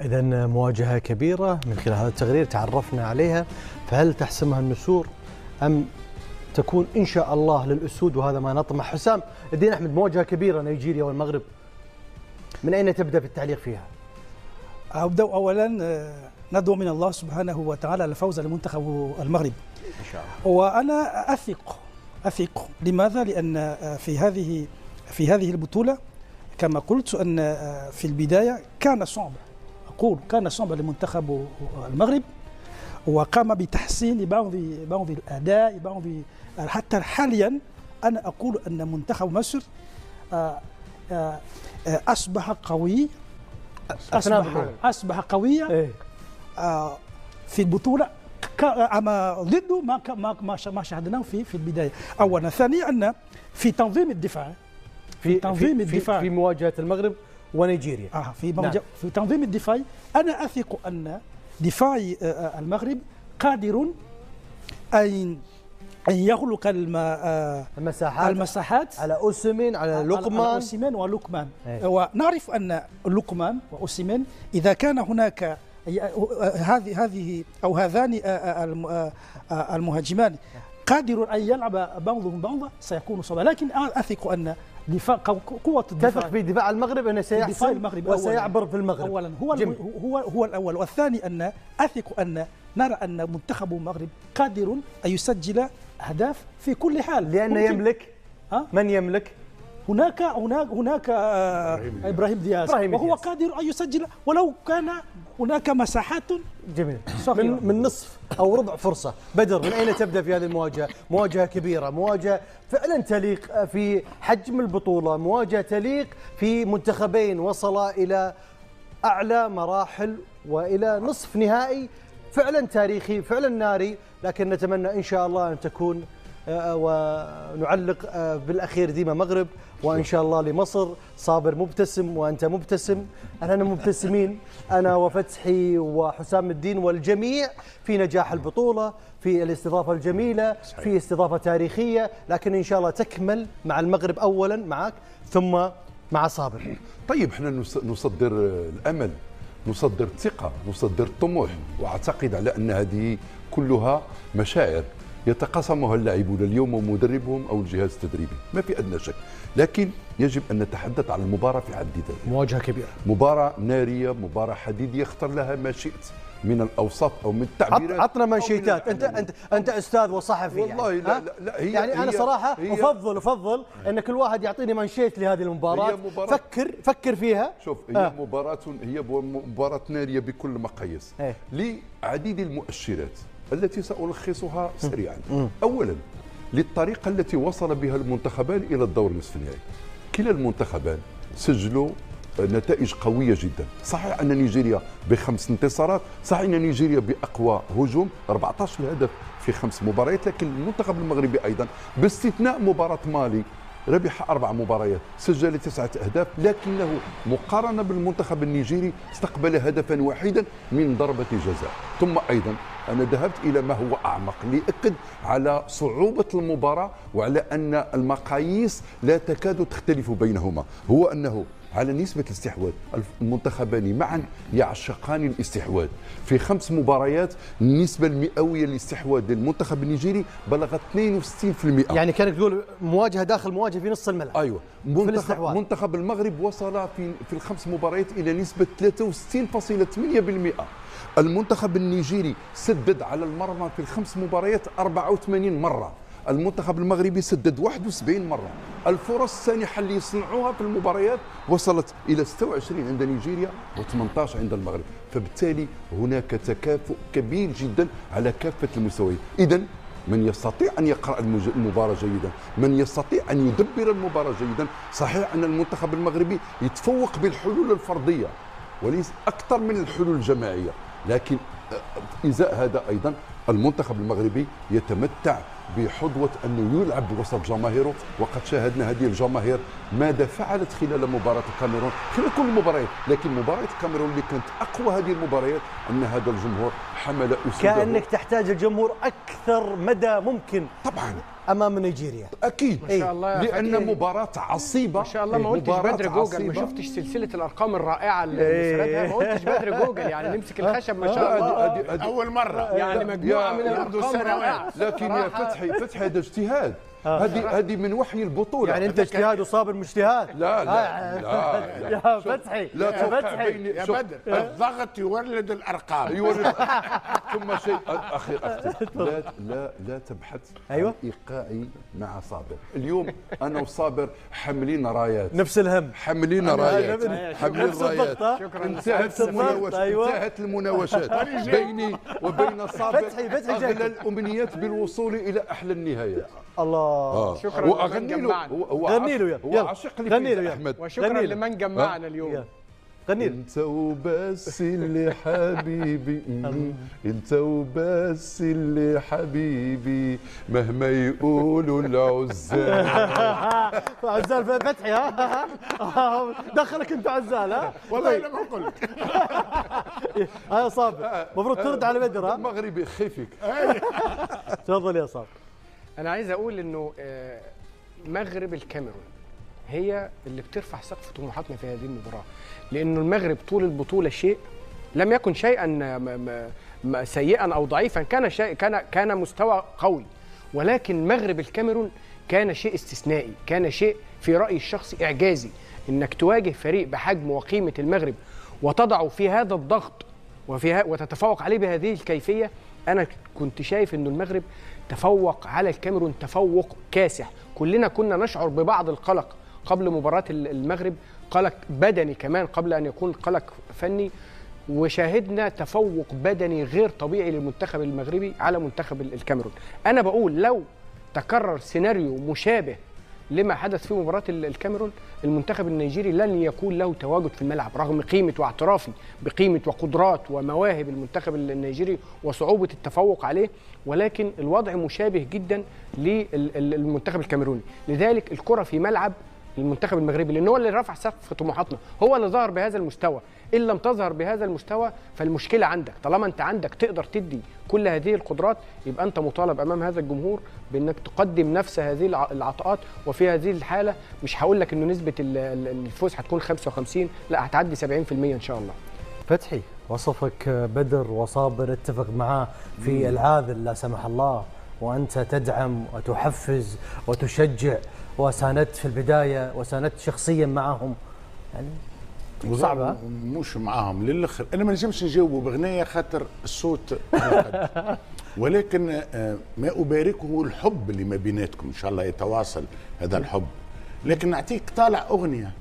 إذن مواجهة كبيرة من خلال هذا التقرير تعرفنا عليها، فهل تحسمها النسور أم تكون إن شاء الله للأسود، وهذا ما نطمح. حسام الدين أحمد، مواجهة كبيرة نيجيريا والمغرب، من أين تبدأ في التعليق فيها؟ أبدأ أولا ندعو من الله سبحانه وتعالى الفوز لمنتخب المغرب إن شاء الله. وأنا أثق لماذا؟ لأن في هذه البطولة كما قلت أن في البداية كان صعب لمنتخب المغرب، وقام بتحسين بعض الأداء، حتى حاليا أنا أقول أن منتخب مصر أصبح قوي، أصبح قويا في البطولة أما ضد ما شاهدناه في البداية. أولا، ثانيا أن في تنظيم الدفاع في مواجهة المغرب ونيجيريا في تنظيم الدفاع أنا أثق أن دفاع المغرب قادر أن يغلق المساحات على أوسيمين، على ولوكمان. ونعرف أن لوكمان وأوسيمين إذا كان هناك هذان المهاجمان قادر أن يلعب بعضهم بعضا سيكون صعبا، لكن أثق أن قوة الدفاع. تثق في دفاع المغرب أنه سيحسن وسيعبر في المغرب. أولا هو الأول، والثاني أن أثق أن نرى أن منتخب المغرب قادر أن يسجل أهداف في كل حال، لأنه يملك من يملك هناك إبراهيم دياز، وهو قادر أن يسجل ولو كان هناك مساحات جميلة من نصف أو ربع فرصة. بدر، من أين تبدأ في هذه المواجهة؟ مواجهة كبيرة، مواجهة فعلا تليق في حجم البطولة، مواجهة تليق في منتخبين وصلا إلى أعلى مراحل وإلى نصف نهائي فعلا تاريخي، فعلا ناري، لكن نتمنى إن شاء الله أن تكون ونعلق بالأخير ديما مغرب، وإن شاء الله لمصر. صابر مبتسم وأنت مبتسم، أنا مبتسمين، أنا وفتحي وحسام الدين والجميع في نجاح البطولة، في الاستضافة الجميلة، في استضافة تاريخية، لكن إن شاء الله تكمل مع المغرب أولا معك ثم مع صابر. طيب، احنا نصدر الأمل، نصدر الثقة، نصدر الطموح، وأعتقد على أن هذه كلها مشاعر يتقاسمها اللاعبون اليوم ومدربهم أو الجهاز التدريبي، ما في أدنى شك. لكن يجب أن نتحدث عن المباراة في حد ذاتها. مواجهة كبيرة، مباراة نارية، مباراة حديدية، اختر لها ما شئت من الأوصاف أو من التعبيرات. عطنا منشيتات. أنت أستاذ وصحفي والله يعني. لا يعني أنا صراحة أفضل أن كل واحد يعطيني منشيت لهذه المباراة. فكر فيها. شوف، هي مباراة نارية بكل مقاييس لعديد المؤشرات التي سألخصها سريعا. أولا، للطريقة التي وصل بها المنتخبان إلى الدور نصف النهائي. كلا المنتخبان سجلوا نتائج قوية جدا. صحيح أن نيجيريا ب5 انتصارات، صحيح أن نيجيريا بأقوى هجوم 14 هدف في 5 مباريات، لكن المنتخب المغربي أيضا باستثناء مباراة مالي ربح 4 مباريات، سجل 9 أهداف، لكنه مقارنة بالمنتخب النيجيري استقبل هدفا واحدا من ضربة جزاء. ثم أيضا أنا ذهبت إلى ما هو أعمق لأكد على صعوبة المباراة وعلى أن المقاييس لا تكاد تختلف بينهما، هو أنه على نسبة الاستحواذ المنتخبان معا يعشقان الاستحواذ. في 5 مباريات النسبة المئوية للاستحواذ للمنتخب النيجيري بلغت 62%. يعني كانك تقول مواجهة داخل مواجهة في نص الملعب. أيوة. منتخب المغرب وصل في ال5 مباريات إلى نسبة 63.8%. المنتخب النيجيري سدد على المرمى في ال5 مباريات 84 مرة، المنتخب المغربي سدد 71 مرة. الفرص السانحة اللي يصنعوها في المباريات وصلت إلى 26 عند نيجيريا و18 عند المغرب، فبالتالي هناك تكافؤ كبير جدا على كافة المستويات. إذن من يستطيع أن يقرأ المباراة جيدا، من يستطيع أن يدبر المباراة جيدا. صحيح أن المنتخب المغربي يتفوق بالحلول الفردية وليس أكثر من الحلول الجماعية، لكن إزاء هذا أيضا المنتخب المغربي يتمتع بحظوة أنه يلعب وسط جماهيره، وقد شاهدنا هذه الجماهير ماذا فعلت خلال مباراة الكاميرون، خلال كل المباريات، لكن مباراة الكاميرون اللي كانت أقوى هذه المباريات أن هذا الجمهور حمل أسوده. كأنك تحتاج الجمهور أكثر مدى ممكن طبعا امام نيجيريا. اكيد ما شاء الله، لان مباراه عصيبه. ما شاء الله. ما قلتش بدر جوجل، ما شفتش سلسله الارقام الرائعه اللي سردها، ما قلتش بدر جوجل، يعني نمسك الخشب ما شاء الله اول مره يعني مجموعه من الارقام الرائعه. لكن يا فتحي هذا اجتهاد، هذه من وحي البطوله. يعني انت اجتهاد وصابر مش اجتهاد. لا لا لا يا فتحي لا فتحي يا بدر، الضغط يولد الارقام. ثم شيء اخير لا تبحث عن ايقاعي مع صابر. اليوم انا وصابر حاملين رايات، نفس الهم، حاملين رايات. انتهت المناوشات بيني وبين صابر. اغلى الامنيات بالوصول الى احلى النهايات. الله. شكرا لمن جمعنا. غني له يلا، غني له يا احمد. وشكرا لمن جمعنا اليوم. غني انت وبس اللي حبيبي، انت وبس اللي حبيبي، مهما يقولوا العزال. عزال فتحي ها دخلك انت عزال ها والله انا ما قلت. يا صابر المفروض ترد على بدر. ها المغربي خفيك. تفضل يا صابر. انا عايز اقول انه مغرب الكاميرون هي اللي بترفع سقف طموحاتنا في هذه المباراه، لانه المغرب طول البطوله شيء لم يكن شيئا سيئا او ضعيفا، كان مستوى قوي، ولكن مغرب الكاميرون كان شيء استثنائي، كان شيء في رايي الشخصي اعجازي. انك تواجه فريق بحجم وقيمه المغرب وتضعه في هذا الضغط وتتفوق عليه بهذه الكيفيه. انا كنت شايف انه المغرب تفوق على الكاميرون تفوق كاسح. كلنا كنا نشعر ببعض القلق قبل مباراة المغرب، قلق بدني كمان قبل أن يكون قلق فني، وشاهدنا تفوق بدني غير طبيعي للمنتخب المغربي على منتخب الكاميرون. أنا بقول لو تكرر سيناريو مشابه لما حدث في مباراة الكاميرون، المنتخب النيجيري لن يكون له تواجد في الملعب، رغم قيمة واعترافي بقيمة وقدرات ومواهب المنتخب النيجيري وصعوبة التفوق عليه، ولكن الوضع مشابه جدا للمنتخب الكاميروني. لذلك الكرة في ملعب المنتخب المغربي، لأنه هو اللي رفع سقف طموحاتنا، هو اللي ظهر بهذا المستوى. إن لم تظهر بهذا المستوى فالمشكلة عندك. طالما أنت عندك تقدر تدي كل هذه القدرات، يبقى أنت مطالب أمام هذا الجمهور بأنك تقدم نفس هذه العطاءات. وفي هذه الحالة مش هقول لك أنه نسبة الفوز هتكون 55، لا هتعدي 70% إن شاء الله. فتحي، وصفك بدر وصابر اتفق معاه في العاذل لا سمح الله، وأنت تدعم وتحفز وتشجع، وساندت في البداية وساندت شخصيا معهم، يعني صعبة. مش معاهم للآخر. أنا ما نجمش نجاوبه بغنية خاطر الصوت ولكن ما أباركه الحب اللي ما بيناتكم، إن شاء الله يتواصل هذا الحب. لكن نعطيك طالع أغنية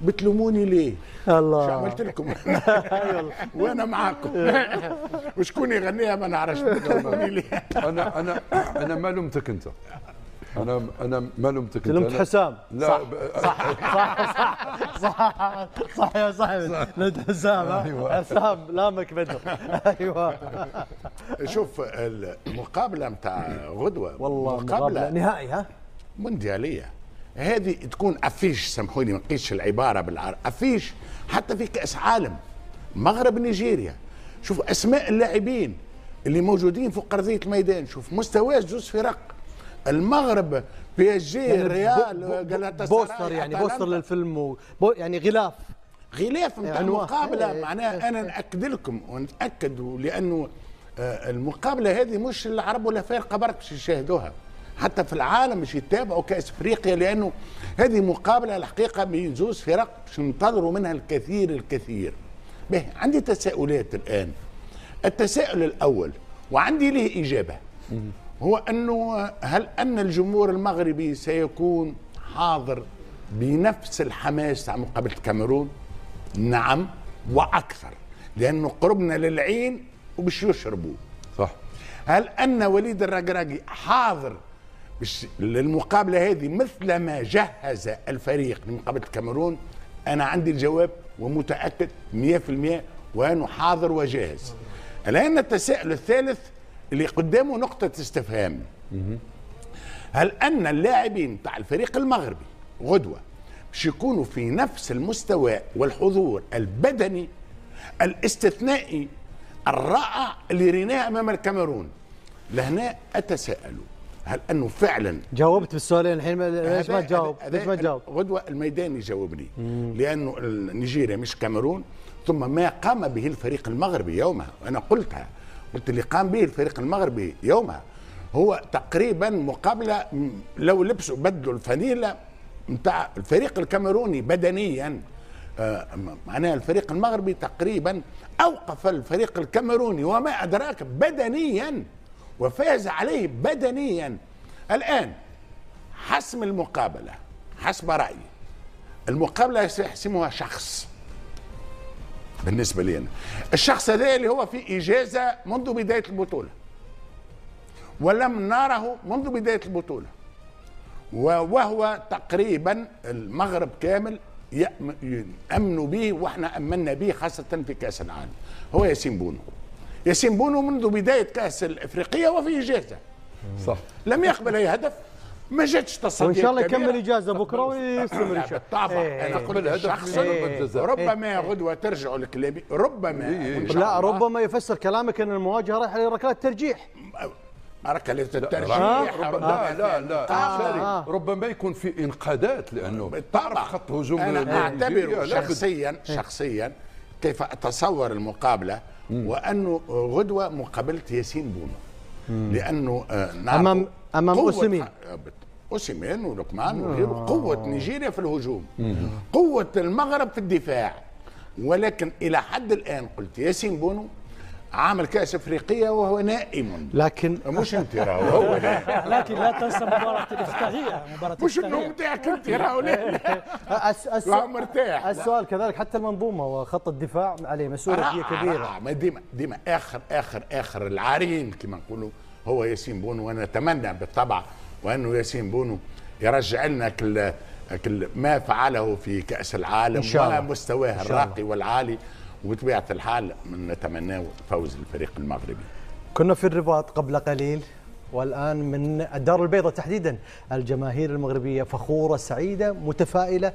بتلوموني ليه؟ الله شو عملت لكم؟ وانا معاكم. وشكون يغنيها ما نعرفش. بتلوموني ليه؟ انا ما لومتك انت، انا ما لومتك انت، لومت حسام. لا صح يا صاحبي، لومت حسام. حسام لامك بدر. ايوه شوف المقابله نتاع غدوه، والله مقابله نهائي ها موندياليه، هذه تكون افيش، سامحوني ما نقيش العباره بالعربي، افيش حتى في كاس عالم مغرب نيجيريا. شوف اسماء اللاعبين اللي موجودين فوق ارضيه الميدان، شوف مستوى زوز فرق، المغرب بي اس جي يعني ريال جالاتا سراي، بوستر يعني بوستر للفيلم يعني غلاف نتاع المقابله. معناها انا ناكد لكم ونتاكد، لانه المقابله هذه مش العرب ولا فارقه برك باش يشاهدوها، حتى في العالم باش يتابعوا كاس افريقيا، لانه هذه مقابله الحقيقه بين زوز فرق باش ننتظروا منها الكثير. به عندي تساؤلات الان. التساؤل الاول وعندي له اجابه، هو انه هل ان الجمهور المغربي سيكون حاضر بنفس الحماس تاع مقابله الكاميرون؟ نعم واكثر، لانه قربنا للعين وباش يشربوا. صح. هل ان وليد الركراكي حاضر للمقابله هذه مثل ما جهز الفريق لمقابله الكاميرون؟ انا عندي الجواب ومتاكد 100% وانه حاضر وجاهز. الان التساؤل الثالث اللي قدامه نقطه استفهام، هل أن اللاعبين تاع الفريق المغربي غدوة باش يكونوا في نفس المستوى والحضور البدني الاستثنائي الرائع اللي ريناه أمام الكاميرون؟ لهنا أتساءل هل أنه فعلا جاوبت بالسؤالين الحين، ليش ما تجاوب؟ ليش ما تجاوب؟ غدوة الميدان يجاوبني، لأنه نيجيريا مش كاميرون، ثم ما قام به الفريق المغربي يومها، أنا قلتها، قلت اللي قام به الفريق المغربي يومها هو تقريبا مقابلة لو لبسوا بدلوا الفانيلا نتاع الفريق الكاميروني بدنيا. معناها الفريق المغربي تقريبا أوقف الفريق الكاميروني وما أدراك بدنيا وفاز عليه بدنيا. الآن حسم المقابلة حسب رأيي المقابلة سيحسمها شخص. بالنسبة لي أنا الشخص هذا اللي هو في إجازة منذ بداية البطولة ولم نره منذ بداية البطولة، وهو تقريبا المغرب كامل يأمنوا به واحنا أمنا به خاصة في كأس العالم، هو ياسين بونو. ياسين بونو منذ بداية كأس الإفريقية وفي إجازة، صح، لم يقبل أي هدف، ما جاتش تصديات وان شاء الله يكمل اجازه بكره ويستمر ان شاء الله. بالطبع انا قلت الشخص ربما غدوه ترجعوا لكلابي، ربما لا ربما يفسر كلامك ان المواجهه رايحه لركلات ترجيح. ركلات الترجيح لا ربما يكون في انقاذات، لانه تعرف خط هجوم. انا اعتبر شخصيا كيف اتصور المقابله وانه غدوه مقابله ياسين بونو، لانه امام اوسيمين ولقمان وغيره. قوه نيجيريا في الهجوم، قوه المغرب في الدفاع، ولكن الى حد الان قلت ياسين بونو عامل كأس افريقيا وهو نائم، لكن مش انت راهو هو لكن لا تنسى مباراة الافتتاحية، مش النوم تاعك انت راهو لا مرتاح. السؤال كذلك حتى المنظومة وخط الدفاع عليه مسؤولية كبيرة. ما ديما اخر العارين كما نقولوا هو ياسين بونو، وانا اتمنى بالطبع وانه ياسين بونو يرجع لنا كل ما فعله في كأس العالم ومستواه الراقي والعالي، وبطبيعة الحال نتمنى فوز الفريق المغربي. كنا في الرباط قبل قليل والآن من الدار البيضاء تحديدا الجماهير المغربية فخورة سعيدة متفائلة